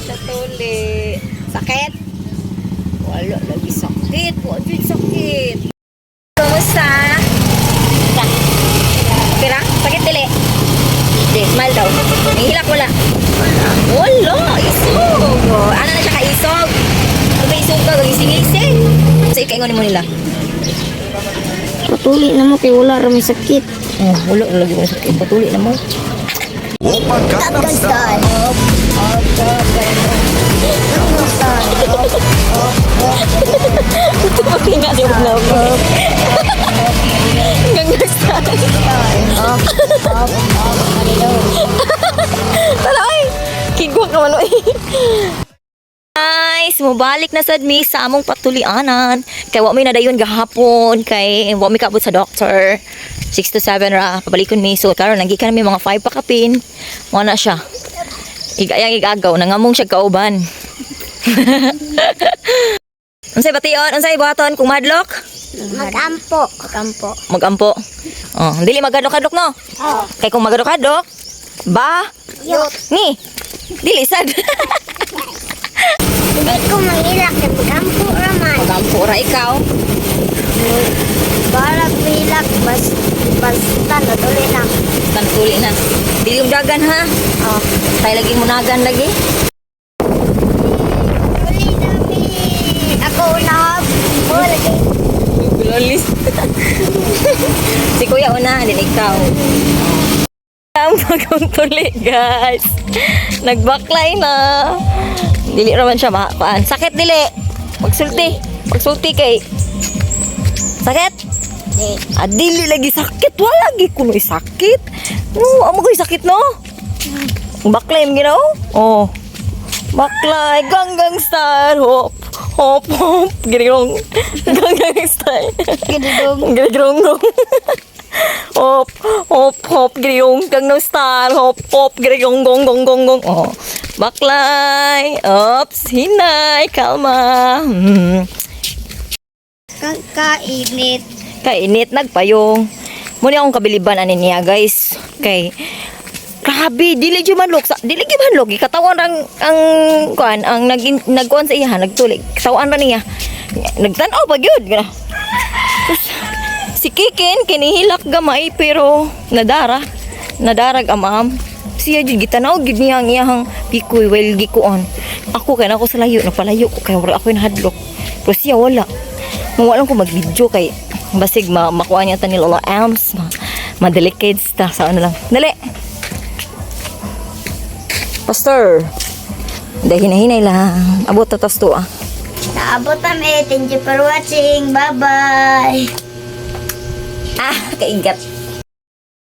sa tuli. Sakit? Wala lagi sakit. Wala sakit. Kumusta? Okay ra? Sakit dili? Di, smile daw. Nahihilak wala? Wala. Isog. Ano na siya ka-isog? Ano ba isog ka? Gising-gising. Sa ikaingon mo nila? Patuli na mo kay wala ra may sakit. Wala lagi mo sakit. Patuli na mo. Gangnam Style. Gangnam Style. Ito pa kaya nga yung vlog. Gangnam Style. Tala ay! Kigwa ka man ay. Guys, mubalik na sad mi sa among patulianan. Kay wa mi na dayon gahapon, kay wa mi kaabot sa doctor. 6 to 7 ra pabalikon mi. So karon nagikan mi mga 5 pa kapin. Mo na siya. Igayang igagaw nangamong siya kauban. Unsay bation? Unsay buhaton kung madlok? Magampo. Magampo. Magampo. Oh, dili magadok-adok no. Kay kung magadok-adok, ba? Yot. Ni. Dili sad. Hindi ko mahilak na magampo raman. Magampo ra ikaw. Barag mahilak basta natuloy na. Tuli na. Dili yung dagan ha. Oh. Tay lagi munagan lagi. Tuloy na mi. Ako unahap. Oh, lagi. Bilalis. Si kuya una, din ikaw. Ang bagong tuli, guys. Nagbaklay na. Dili raman siya paan. Sakit dili. Pagsulti. Pagsulti kay. Sakit? Dili lagi sakit. Wala lagi kuno sakit. No, amo ko'y sakit no. Baklay mo ginaw? Oh. Baklay. Gangnam Style. Hop. Hop, hop. Girigong. Gangnam Style. Gididong. Girigong. Hop, hop, hop. Girigong. Gangnam Style. Hop, hop. Girigong. Gong, gong, gong, gong. Oh. Baklay. Ops. Hinay. Kalma. Kainit. Kainit. Nagpayong. Muna akong kabiliban ani niya guys. Kay grabe, dili gyud manlok sa dili gyud manlok katawan ang kuan ang nagkuan sa iya nagtulig. Katawan ra niya. Nagtan-aw pa gyud. Tapos, si Kikin kinihilak gamay pero nadarag amam. Siya gyud gitanaw gyud niya ang iyang pikoy while gikuon. Ako kay nako sa layo, nagpalayo ko kay wala ako nahadlok. Pero siya wala. Wala ko mag-video kay basig makuha niya ta ni Lola Ams. Madelicates ta sa ano lang. Dali. Pastor. Dahil hinahinay lang. Abot ta tas to ah. Naabot kami. Thank you for watching. Bye-bye. Kaigat.